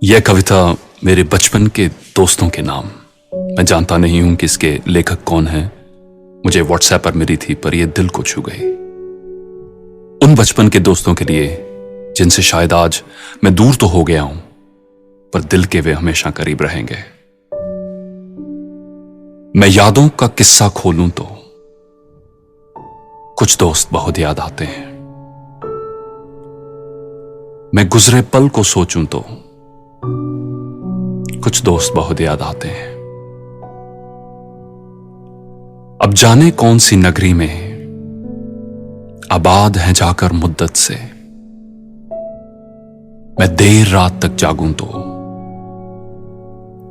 यह कविता मेरे बचपन के दोस्तों के नाम। मैं जानता नहीं हूं कि इसके लेखक कौन है। मुझे व्हाट्सएप पर मिली थी, पर यह दिल को छू गई। उन बचपन के दोस्तों के लिए जिनसे शायद आज मैं दूर तो हो गया हूं, पर दिल के वे हमेशा करीब रहेंगे। मैं यादों का किस्सा खोलूं तो कुछ दोस्त बहुत याद आते हैं। मैं गुजरे पल को सोचूं तो कुछ दोस्त बहुत याद आते हैं। अब जाने कौन सी नगरी में आबाद हैं जाकर मुद्दत से, मैं देर रात तक जागूं तो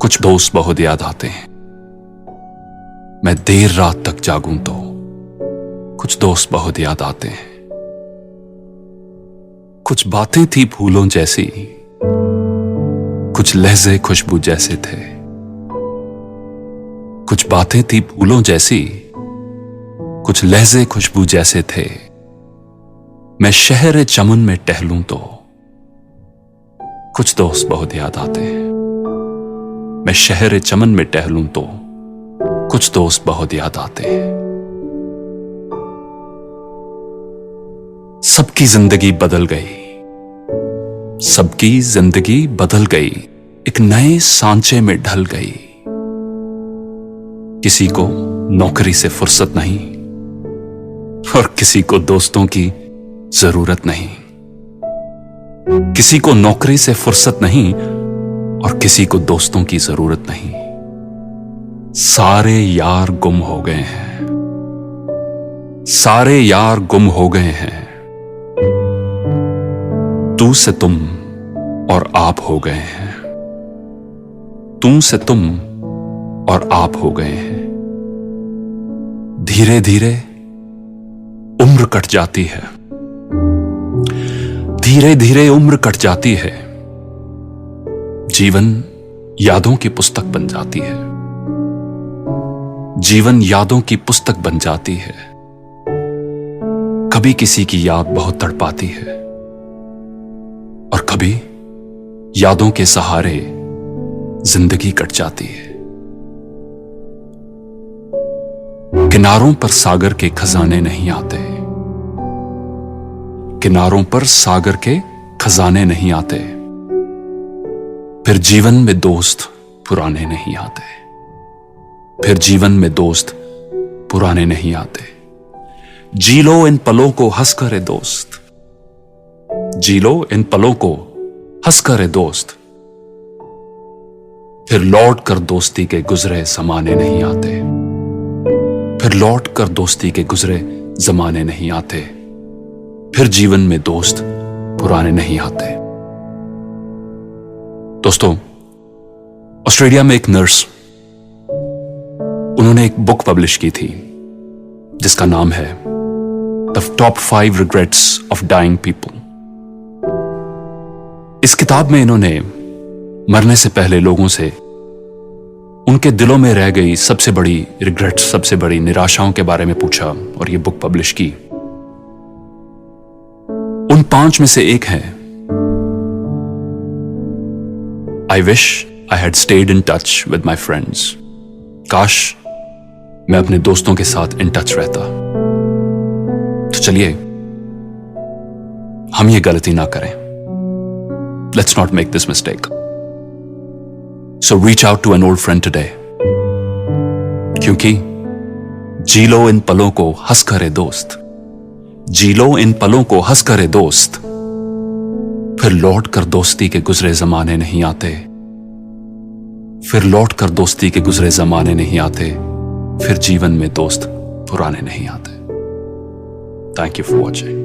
कुछ दोस्त बहुत याद आते हैं। मैं देर रात तक जागूं तो कुछ दोस्त बहुत याद आते हैं। कुछ बातें थी फूलों जैसी, कुछ लहजे खुशबू जैसे थे। कुछ बातें थी फूलों जैसी, कुछ लहजे खुशबू जैसे थे। मैं शहर चमन में टहलूं तो कुछ दोस्त बहुत याद आते हैं। मैं शहर चमन में टहलूं तो कुछ दोस्त बहुत याद आते हैं। सबकी जिंदगी बदल गई, सबकी जिंदगी बदल गई, एक नए सांचे में ढल गई। किसी को नौकरी से फुर्सत नहीं और किसी को दोस्तों की जरूरत नहीं। किसी को नौकरी से फुर्सत नहीं और किसी को दोस्तों की जरूरत नहीं। सारे यार गुम हो गए हैं, सारे यार गुम हो गए हैं। तू से तुम और आप हो गए हैं। तू से तुम और आप हो गए हैं। धीरे धीरे उम्र कट जाती है, धीरे धीरे उम्र कट जाती है। जीवन यादों की पुस्तक बन जाती है, जीवन यादों की पुस्तक बन जाती है। कभी किसी की याद बहुत तड़पाती है और कभी यादों के सहारे जिंदगी कट जाती है। किनारों पर सागर के खजाने नहीं आते, किनारों पर सागर के खजाने नहीं आते। फिर जीवन में दोस्त पुराने नहीं आते, फिर जीवन में दोस्त पुराने नहीं आते। जी लो इन पलों को हंसकर ए दोस्त, जी लो इन पलों को हंसकर ए दोस्त। फिर लौट कर दोस्ती के गुजरे जमाने नहीं आते, फिर लौट कर दोस्ती के गुजरे जमाने नहीं आते। फिर जीवन में दोस्त पुराने नहीं आते। दोस्तों, ऑस्ट्रेलिया में एक नर्स, उन्होंने एक बुक पब्लिश की थी जिसका नाम है the top 5 regrets of dying people. इस किताब में इन्होंने मरने से पहले लोगों से उनके दिलों में रह गई सबसे बड़ी रिग्रेट्स, सबसे बड़ी निराशाओं के बारे में पूछा और ये बुक पब्लिश की। उन 5 में से एक है, I wish I had stayed in touch with my friends. काश मैं अपने दोस्तों के साथ इन टच रहता। तो चलिए हम ये गलती ना करें। Let's not make this mistake. So reach out to an old friend today. क्योंकि जी लो इन पलों को हंसकर ए दोस्त, जी लो इन पलों को हंसकर ए दोस्त। फिर लौट कर दोस्ती के गुजरे जमाने नहीं आते, फिर लौट कर दोस्ती के गुजरे जमाने नहीं आते। फिर जीवन में दोस्त पुराने नहीं आते। Thank you for watching.